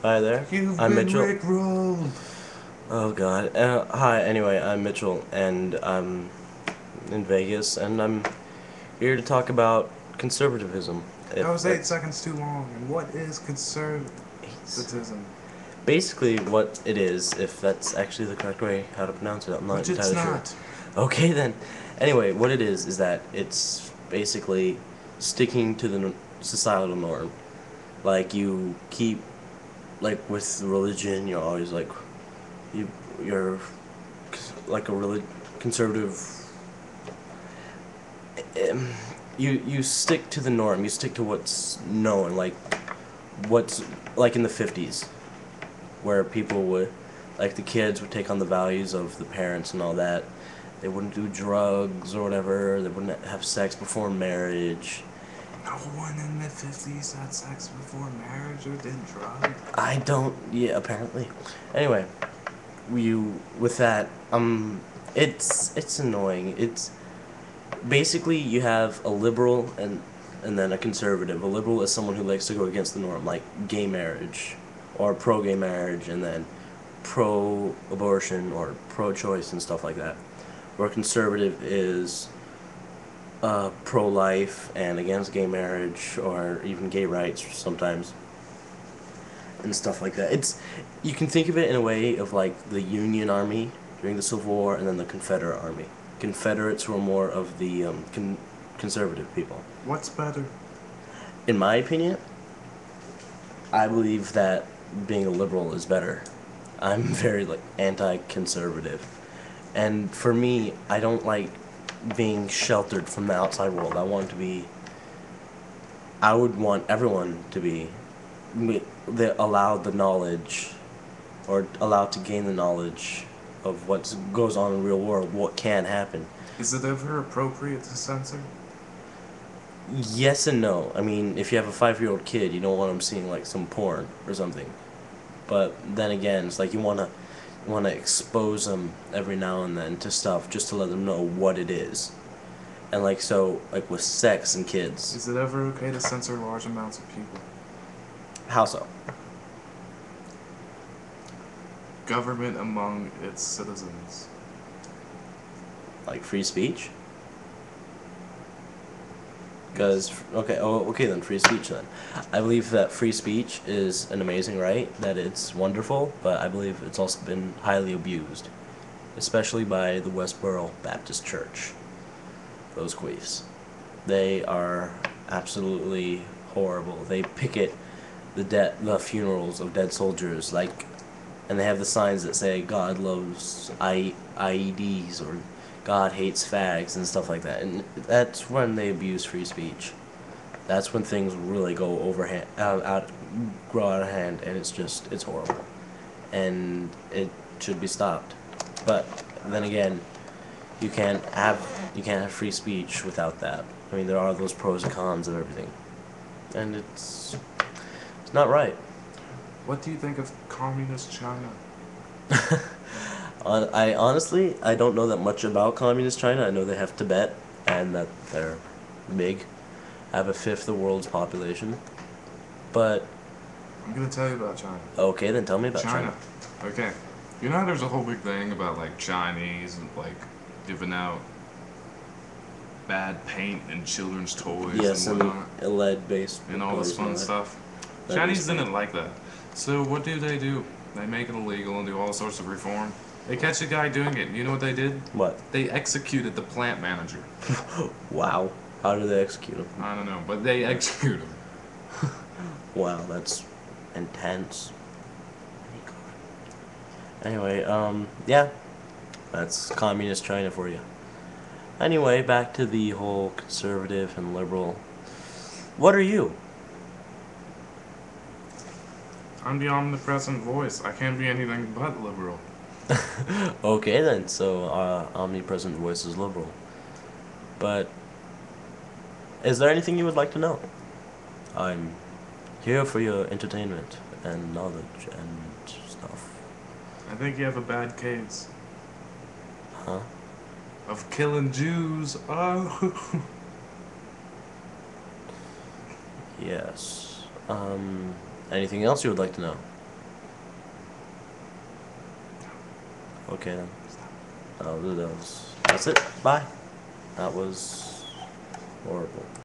Hi there. You've I'm been Mitchell. rickrolled. Oh God. Hi. Anyway, I'm Mitchell, and I'm in Vegas, and I'm here to talk about conservatism. That If was 8 that's seconds too long. And what is it's conservatism? basically what it is, if that's actually the correct way how to pronounce it, I'm not Which it's entirely sure. not. Okay then. Anyway, what it is that it's basically sticking to the societal norm. Like you keep, like with religion, you're always like you you're like a really conservative. um, you stick to the norm. You stick to what's known, like what's like in the 50s, where people would, like the kids would take on the values of the parents and all that. They wouldn't do drugs or whatever. They wouldn't have sex before marriage. No one in the 50s had sex before marriage or did drugs. I don't. Yeah, apparently. Anyway, you with that. It's annoying. It's basically you have a liberal and then a conservative. A liberal is someone who likes to go against the norm, like gay marriage or pro gay marriage, and then pro abortion or pro choice and stuff like that. Where conservative is pro life and against gay marriage or even gay rights sometimes and stuff like that. It's you can think of it in a way of like the Union Army during the Civil War and then the Confederate Army. Confederates were more of the conservative people. What's better? In my opinion, I believe that being a liberal is better. I'm very like anti-conservative, and for me, I don't like being sheltered from the outside world. I want to be. I would want everyone to be allowed the knowledge, or allowed to gain the knowledge of what goes on in the real world, what can happen. Is it ever appropriate to censor? Yes and no. I mean, if you have a 5-year-old kid, you don't want them seeing like some porn or something. But then again, it's like you wanna expose them every now and then to stuff just to let them know what it is. And like so, like with sex and kids, Is it ever okay to censor large amounts of people? how so? Government among its citizens. Like free speech? Because okay then, free speech then. I believe that free speech is an amazing right, that it's wonderful, but I believe it's also been highly abused, especially by the Westboro Baptist Church. Those queefs, they are absolutely horrible. They picket the funerals of dead soldiers, like, and they have the signs that say God loves IEDs or God hates fags and stuff like that. And that's when they abuse free speech. That's when things really go grow out of hand, and it's horrible, and it should be stopped. But then again, you can't have free speech without that. I mean, there are those pros and cons of everything, and it's not right. What do you think of communist China? I honestly I don't know that much about communist China. I know they have Tibet and that they're big, have a fifth of the world's population. But I'm gonna tell you about China. okay, then tell me about China. China. Okay. You know how there's a whole big thing about like Chinese and like giving out bad paint and children's toys Yes, and and whatnot lead-based and all this toys and all fun that. stuff. That Chinese is didn't like that. So what do? They make it illegal and do all sorts of reform. They catch a guy doing it. You know what they did? what? They executed the plant manager. Wow. How do they execute him? I don't know, but they executed him. Wow, that's intense. Anyway, yeah, that's communist China for you. Anyway, back to the whole conservative and liberal. What are you? I'm the omnipresent voice. I can't be anything but liberal. Okay then, so omnipresent voice is liberal. But is there anything you would like to know? I'm here for your entertainment and knowledge and stuff. I think you have a bad case Huh? of killing Jews. Oh. Yes. Anything else you would like to know? Okay then. That's it. Bye. That was horrible.